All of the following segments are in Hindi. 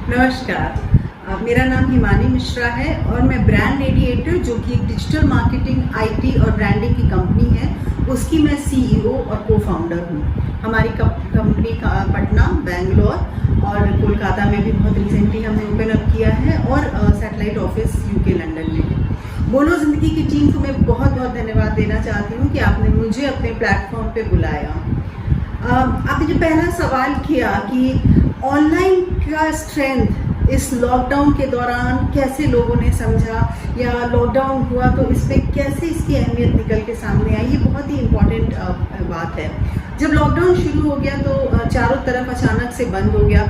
नमस्कार, मेरा नाम हिमानी मिश्रा है और मैं ब्रांड रेडिएटर, जो कि एक डिजिटल मार्केटिंग, आईटी और ब्रांडिंग की कंपनी है, उसकी मैं सीईओ और को फाउंडर हूँ। हमारी कंपनी का पटना, बेंगलोर और कोलकाता में भी बहुत रिसेंटली हमने ओपन अप किया है और सैटेलाइट ऑफिस यूके लंदन में है। बोलो ज़िंदगी की टीम को मैं बहुत बहुत धन्यवाद देना चाहती हूँ कि आपने मुझे अपने प्लेटफॉर्म पे बुलाया। आपने जो पहला सवाल किया कि ऑनलाइन का स्ट्रेंथ इस लॉकडाउन के दौरान कैसे लोगों ने समझा, या लॉकडाउन हुआ तो इस पर कैसे इसकी अहमियत निकल के सामने आई, ये बहुत ही इम्पॉर्टेंट बात है। जब लॉकडाउन शुरू हो गया तो चारों तरफ अचानक से बंद हो गया।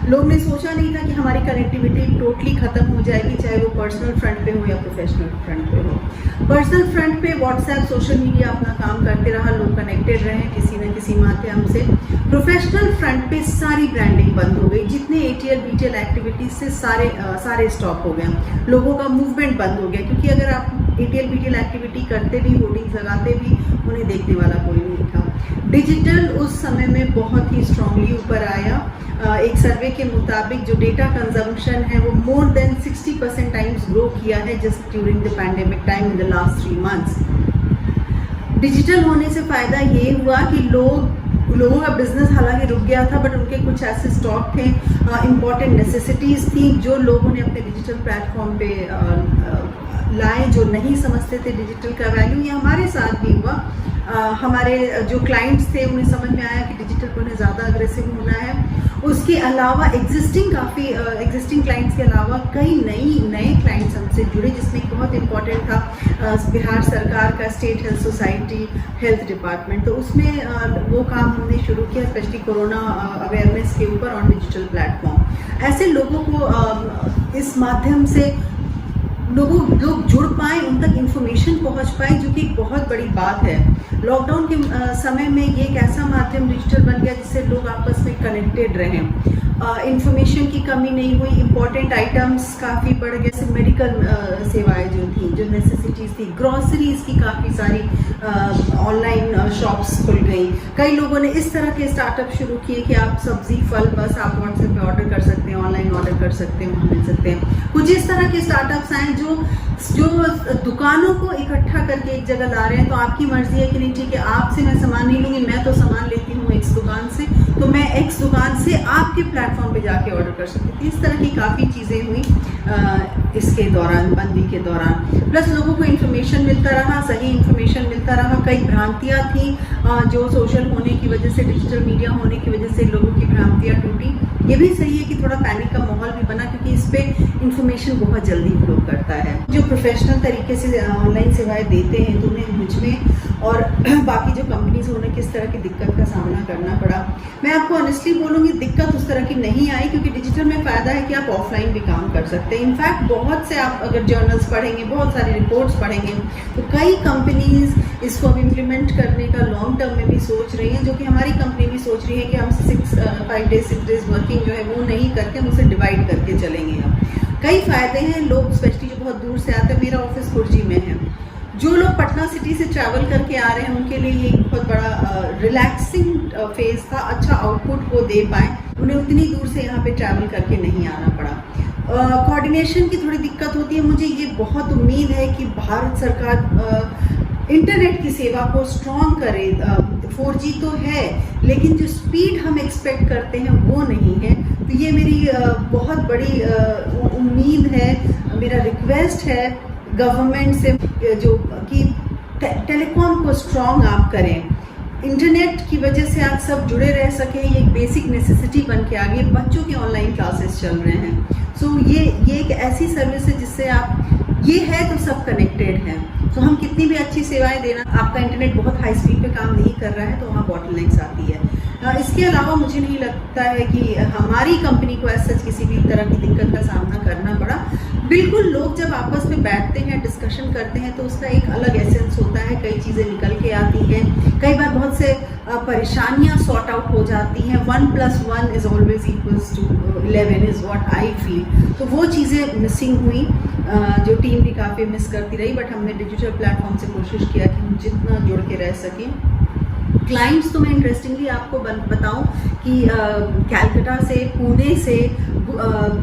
लोग ने सोचा नहीं था कि हमारी कनेक्टिविटी टोटली ख़त्म हो जाएगी, चाहे वो पर्सनल फ्रंट पे हो या प्रोफेशनल फ्रंट पे हो। पर्सनल फ्रंट पे व्हाट्सएप, सोशल मीडिया अपना काम करते रहा, लोग कनेक्टेड रहे किसी न किसी माध्यम से। प्रोफेशनल फ्रंट पे सारी ब्रांडिंग बंद हो गई, जितने एटीएल बीटीएल एक्टिविटीज से सारे स्टॉप हो गए। लोगों का मूवमेंट बंद हो गया, क्योंकि अगर आप एटीएल बीटीएल एक्टिविटी करते भी, होर्डिंग्स लगाते भी, उन्हें देखने वाला कोई नहीं था। डिजिटल उस समय में बहुत ही स्ट्रांगली ऊपर आया। एक सर्वे के मुताबिक जो डेटा कंजम्पशन है वो मोर देन 60% टाइम्स ग्रो किया है just during the pandemic time in the last 3 months. Digital होने से फ़ायदा ये हुआ कि लोगों का बिजनेस हालांकि रुक गया था, बट उनके कुछ ऐसे स्टॉक थे, इम्पॉर्टेंट नेसेसिटीज़ थी, जो लोगों ने अपने डिजिटल प्लेटफॉर्म पे लाए, जो नहीं समझते थे डिजिटल का वैल्यू। ये हमारे साथ भी हुआ। हमारे जो क्लाइंट्स थे उन्हें समझ में आया कि डिजिटल को उन्हें ज़्यादा अग्रेसिव होना है। उसके अलावा एग्जिस्टिंग क्लाइंट्स के अलावा कई नए क्लाइंट्स हमसे जुड़े, जिसमें एक बहुत इम्पॉर्टेंट था बिहार सरकार का state health society health department. तो उसमें वो काम हमने शुरू किया, स्पेशली कोरोना अवेयरनेस के ऊपर ऑन डिजिटल प्लेटफॉर्म। ऐसे लोगों को इस माध्यम से लोग जुड़ पाए, उन तक इन्फॉर्मेशन पहुंच पाए, जो कि एक बहुत बड़ी बात है। लॉकडाउन के समय में ये एक ऐसा माध्यम डिजिटल बन गया जिससे लोग आपस में कनेक्टेड रहें। इन्फॉर्मेशन की कमी नहीं हुई, इम्पॉर्टेंट आइटम्स काफ़ी बढ़ गए, जैसे मेडिकल सेवाएं जो थी, जो नेसेसिटीज़ थी, ग्रॉसरीज की काफ़ी सारी ऑनलाइन शॉप्स खुल गई। कई लोगों ने इस तरह के स्टार्टअप शुरू किए कि आप सब्जी फल बस आप व्हाट्सएप पे ऑर्डर कर सकते हैं, ऑनलाइन ऑर्डर कर सकते हैं, वहाँ मिल सकते हैं। कुछ इस तरह के स्टार्टअप्स आए जो दुकानों को इकट्ठा करके एक जगह ला रहे हैं। तो आपकी मर्जी है कि नहीं, ठीक है, आपसे मैं सामान नहीं लूँगी, मैं तो सामान लेती हूँ एक्स दुकान से, तो मैं एक्स दुकान से आपके प्लेटफॉर्म पे जाके ऑर्डर कर सकती थी। इस तरह की काफ़ी चीज़ें हुई इसके दौरान, बंदी के दौरान। प्लस लोगों को इन्फॉर्मेशन मिलता रहा, सही इन्फॉर्मेशन मिलता रहा। कई भ्रांतियाँ थी जो सोशल होने की वजह से, डिजिटल मीडिया होने की वजह से लोगों की भ्रांतियाँ टूटी। ये भी सही है कि थोड़ा पैनिक का माहौल भी बना, क्योंकि इस पर इन्फॉर्मेशन बहुत जल्दी फ्लो करता है। जो प्रोफेशनल तरीके से ऑनलाइन सेवाएं देते हैं, तो उन्हें मुझमें और बाकी जो कंपनीज उन्हें किस तरह की दिक्कत का सामना करना पड़ा। मैं आपको ऑनेस्टली बोलूँगी, दिक्कत उस तरह की नहीं आई, क्योंकि डिजिटल में फ़ायदा है कि आप ऑफलाइन भी काम कर सकते हैं। इनफैक्ट बहुत से, आप अगर जर्नल्स पढ़ेंगे, बहुत सारी रिपोर्ट्स पढ़ेंगे, तो कई कंपनीज इसको अब इम्प्लीमेंट करने का लॉन्ग टर्म में भी सोच रही हैं, जो कि हमारी कंपनी भी सोच रही है कि हम 6 डेज वर्किंग जो है वो नहीं करके हम उसे डिवाइड करके चलेंगे। अब कई फ़ायदे हैं। लोग स्पेशली जो बहुत दूर से आते हैं, मेरा ऑफिस कुर्जी में है, जो लोग पटना सिटी से ट्रैवल करके आ रहे हैं, उनके लिए ये एक बहुत बड़ा रिलैक्सिंग फेज था। अच्छा आउटपुट वो दे पाए, उन्हें उतनी दूर से यहाँ पे ट्रैवल करके नहीं आना पड़ा। कोऑर्डिनेशन की थोड़ी दिक्कत होती है। मुझे ये बहुत उम्मीद है कि भारत सरकार इंटरनेट की सेवा को स्ट्रॉन्ग करे। 4G तो है, लेकिन जो स्पीड हम एक्सपेक्ट करते हैं वो नहीं है। तो ये मेरी बहुत बड़ी उम्मीद है, मेरा रिक्वेस्ट है गवर्नमेंट से, जो कि टेलीकॉम को स्ट्रॉन्ग आप करें। इंटरनेट की वजह से आप सब जुड़े रह सकें, ये एक बेसिक नेसेसिटी बन के आ गई। बच्चों के ऑनलाइन क्लासेस चल रहे हैं। सो ये एक ऐसी सर्विस है जिससे आप, ये है तो सब कनेक्टेड हैं। तो हम कितनी भी अच्छी सेवाएं देना, आपका इंटरनेट बहुत हाई स्पीड पे काम नहीं कर रहा है, तो वहाँ बॉटलनेक्स आती है। इसके अलावा मुझे नहीं लगता है कि हमारी कंपनी को ऐसा किसी भी तरह की दिक्कत का सामना करना पड़ा। बिल्कुल, लोग जब आपस में बैठते हैं, डिस्कशन करते हैं, तो उसका एक अलग एसेंस होता है, कई चीज़ें निकल के आती हैं। कई बार बहुत से परेशानियां सॉर्ट आउट हो जाती हैं। 1+1 is always equals to 11 is what I feel. तो वो चीज़ें मिसिंग हुई, जो टीम भी काफ़ी मिस करती रही। बट हमने डिजिटल प्लेटफॉर्म से कोशिश किया कि हम जितना जुड़ के रह सकें क्लाइंट्स तो मैं इंटरेस्टिंगली आपको बताऊं कि कैलकाटा से, पुणे से,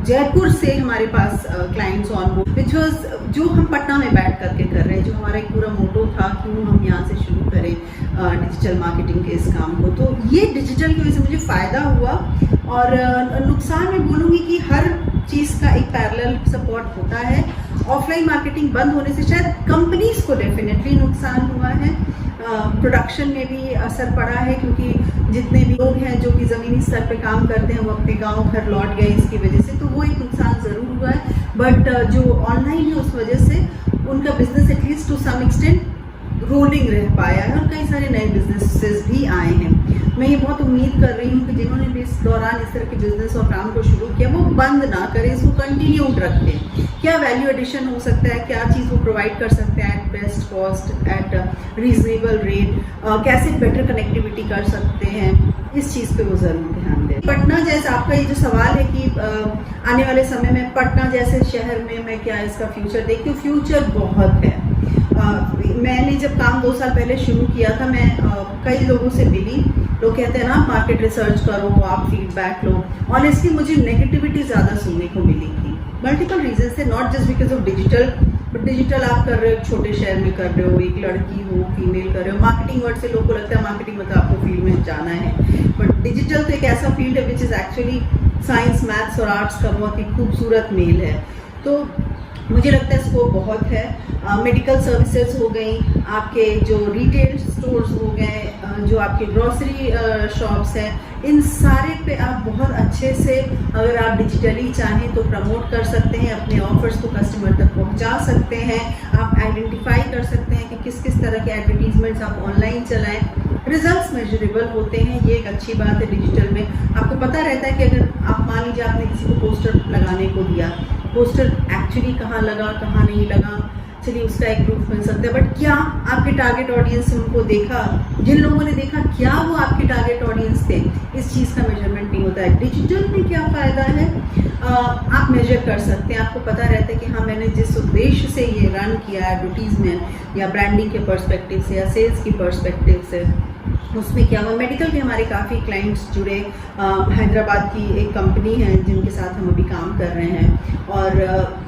जयपुर से हमारे पास clients on board, which was जो हम पटना में बैठ करके कर रहे हैं, जो हमारा एक पूरा मोटो था क्यों हम यहाँ से शुरू करें डिजिटल मार्केटिंग के इस काम को। तो ये डिजिटल की वजह से मुझे फ़ायदा हुआ, और नुकसान मैं बोलूँगी कि हर चीज़ का एक पैरेलल सपोर्ट होता है। ऑफलाइन मार्केटिंग बंद होने से शायद कंपनीज को डेफिनेटली नुकसान हुआ है, प्रोडक्शन में भी असर पड़ा है, क्योंकि जितने भी लोग हैं जो कि ज़मीनी स्तर पे काम करते हैं वो अपने गांव घर लौट गए इसकी वजह से, तो वो एक नुकसान ज़रूर हुआ है। बट जो ऑनलाइन है उस वजह से उनका business at least to some extent rolling रह पाया है, और कई सारे नए बिजनेसेस भी आए हैं। मैं ये बहुत उम्मीद कर रही हूँ कि जिन्होंने भी इस दौरान इस तरह के बिजनेस और काम को शुरू किया वो बंद ना करें, इसको कंटिन्यूड रखें। क्या वैल्यू एडिशन हो सकता है, क्या चीज़ वो प्रोवाइड कर सकते हैं at best cost, at reasonable rate, कैसे बेटर कनेक्टिविटी कर सकते हैं, इस चीज़ पे वो ज़रूर ध्यान दें। पटना जैसे आपका ये जो सवाल है कि आने वाले समय में पटना जैसे शहर में मैं क्या इसका फ्यूचर देखती हूँ, फ्यूचर बहुत है। मैंने जब काम 2 साल पहले शुरू किया था, मैं कई लोगों से मिली, लोग कहते हैं ना मार्केट रिसर्च करो, आप फीडबैक लो। ऑनेस्टली मुझे नेगेटिविटी ज़्यादा सुनने को मिली थी, मल्टीपल रीजन से, not just because of digital, but digital आप कर रहे हो, छोटे शहर में कर रहे हो, एक लड़की हो, फीमेल कर रहे हो, मार्केटिंग वर्ड से लोगों को लगता है मार्केटिंग मतलब आपको फील्ड में जाना है, बट डिजिटल तो एक ऐसा फील्ड है which is actually science, maths और आर्ट्स का बहुत ही खूबसूरत मेल है। तो मुझे लगता है स्कोप बहुत है। मेडिकल सर्विसेज हो गई, आपके जो रिटेल स्टोर्स हो गए, जो आपके ग्रोसरी शॉप्स हैं, इन सारे पे आप बहुत अच्छे से अगर आप डिजिटली चाहें तो प्रमोट कर सकते हैं, अपने ऑफर्स को कस्टमर तक पहुंचा सकते हैं। आप आइडेंटिफाई कर सकते हैं कि किस किस तरह के एडवर्टीजमेंट्स आप ऑनलाइन चलाएं, रिजल्ट्स मेजरेबल होते हैं, ये एक अच्छी बात है डिजिटल में। आपको पता रहता है कि अगर आप मान लीजिए आपने किसी को पोस्टर लगाने को दिया, पोस्टर एक्चुअली कहाँ लगा कहाँ नहीं लगा, चलिए उसका एक प्रूफ मिल सकता है, बट क्या आपके टारगेट ऑडियंस ने उनको देखा, जिन लोगों ने देखा क्या वो आपके टारगेट ऑडियंस थे, इस चीज़ का मेजरमेंट नहीं होता है। डिजिटल में क्या फ़ायदा है, आप मेजर कर सकते हैं, आपको पता रहता है कि हाँ मैंने जिस उद्देश्य से ये रन किया एडवर्टीजमेंट या ब्रांडिंग के पर्सपेक्टिव से या सेल्स की पर्सपेक्टिव से, उसमें क्या हुआ। मेडिकल के हमारे काफ़ी क्लाइंट्स जुड़े, हैदराबाद की एक कंपनी है जिनके साथ हम अभी काम कर रहे हैं, और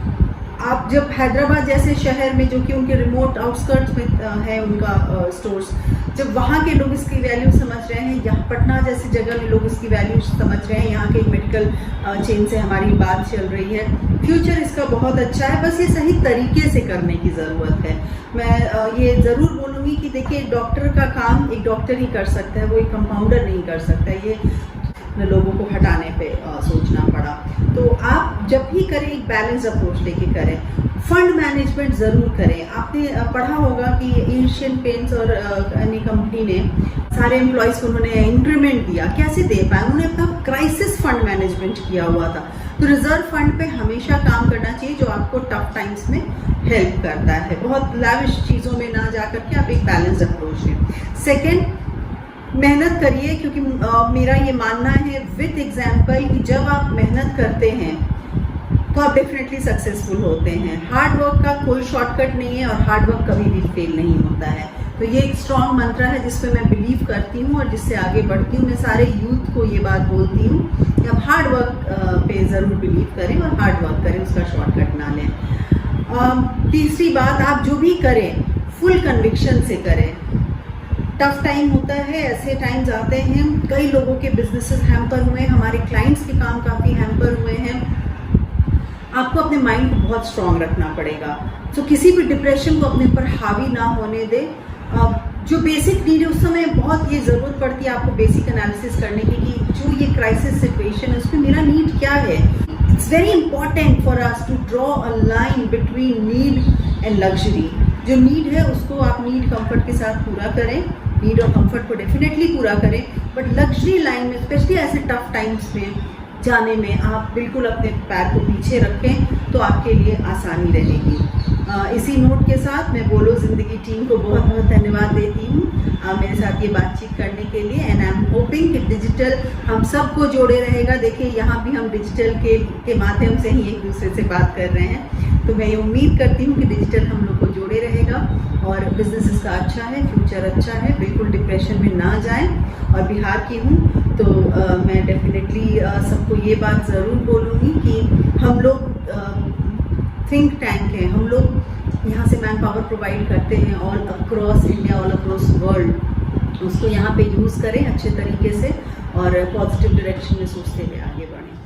आप जब हैदराबाद जैसे शहर में, जो कि उनके रिमोट आउटस्कर्ट्स में है उनका स्टोर्स, जब वहाँ के लोग इसकी वैल्यू समझ रहे हैं, यहाँ पटना जैसी जगह में लोग इसकी वैल्यू समझ रहे हैं, यहाँ के एक मेडिकल चेन से हमारी बात चल रही है, फ्यूचर इसका बहुत अच्छा है, बस ये सही तरीके से करने की ज़रूरत है। मैं ये ज़रूर बोलूँगी कि देखिए डॉक्टर का काम एक डॉक्टर ही कर सकता है, वो एक कंपाउंडर नहीं कर सकता, ये लोगों को हटाने पे सोचना पड़ा। तो आप जब भी करें एक बैलेंस अप्रोच लेके करें। फंड मैनेजमेंट ज़रूर करें। आपने पढ़ा होगा कि एशियन पेंट्स और अन्य कंपनी ने सारे एम्प्लॉयज़ को उन्होंने इंक्रीमेंट दिया, कैसे दे पाए, उन्होंने अपना क्राइसिस फंड मैनेजमेंट किया हुआ था। तो रिजर्व फंड पे हमेशा काम करना चाहिए जो आपको टफ टाइम्स में हेल्प करता है, बहुत लैविश चीज़ों में ना जा करके आप एक बैलेंस अप्रोच लें। सेकेंड, मेहनत करिए, क्योंकि मेरा ये मानना है विद एग्जाम्पल कि जब आप मेहनत करते हैं तो आप डेफिनेटली सक्सेसफुल होते हैं। हार्ड वर्क का कोई शॉर्टकट नहीं है और हार्ड वर्क कभी भी फेल नहीं होता है। तो ये एक स्ट्रॉन्ग मंत्र है जिस पे मैं बिलीव करती हूँ और जिससे आगे बढ़ती हूँ। मैं सारे यूथ को ये बात बोलती हूँ कि आप हार्ड वर्क पे ज़रूर बिलीव करें और हार्ड वर्क करें, उसका शॉर्टकट ना लें। तीसरी बात, आप जो भी करें फुल कन्विक्शन से करें। टफ टाइम होता है, ऐसे टाइम्स आते हैं, कई लोगों के बिजनेसेस हैम्पर हुए, हमारे क्लाइंट्स के काम काफ़ी हैम्पर हुए हैं। आपको अपने माइंड को बहुत स्ट्रांग रखना पड़ेगा। तो किसी भी डिप्रेशन को अपने पर हावी ना होने दे। जो बेसिक नीड है उस समय बहुत ये ज़रूरत पड़ती है आपको बेसिक एनालिसिस करने की कि जो ये क्राइसिस सिचुएशन है उसमें मेरा नीड क्या है। It's very important for us to draw a line between need and luxury. जो नीड है उसको आप नीड कंफर्ट के साथ पूरा करें, नीड और कंफर्ट को डेफिनेटली पूरा करें, बट लग्जरी लाइन में स्पेशली ऐसे टफ टाइम्स में जाने में आप बिल्कुल अपने पैर को पीछे रखें तो आपके लिए आसानी रहेगी। इसी नोट के साथ मैं बोलो ज़िंदगी टीम को बहुत बहुत धन्यवाद देती हूँ मेरे साथ ये बातचीत करने के लिए। एंड आई एम होपिंग कि डिजिटल हम सबको जोड़े रहेगा। देखिए यहाँ भी हम डिजिटल के माध्यम से ही एक दूसरे से बात कर रहे हैं, तो मैं ये उम्मीद करती हूँ कि डिजिटल हम लोग को जोड़े रहेगा और बिजनेस इसका अच्छा है, फ्यूचर अच्छा है, बिल्कुल डिप्रेशन में ना जाएं। और बिहार की हूँ तो मैं डेफिनेटली सबको ये बात ज़रूर बोलूँगी कि हम लोग थिंक टैंक हैं, हम लोग यहाँ से मैन पावर प्रोवाइड करते हैं all across India, all across world. उसको यहाँ पे यूज़ करें अच्छे तरीके से और पॉजिटिव डायरेक्शन में सोचते हुए आगे बढ़ें।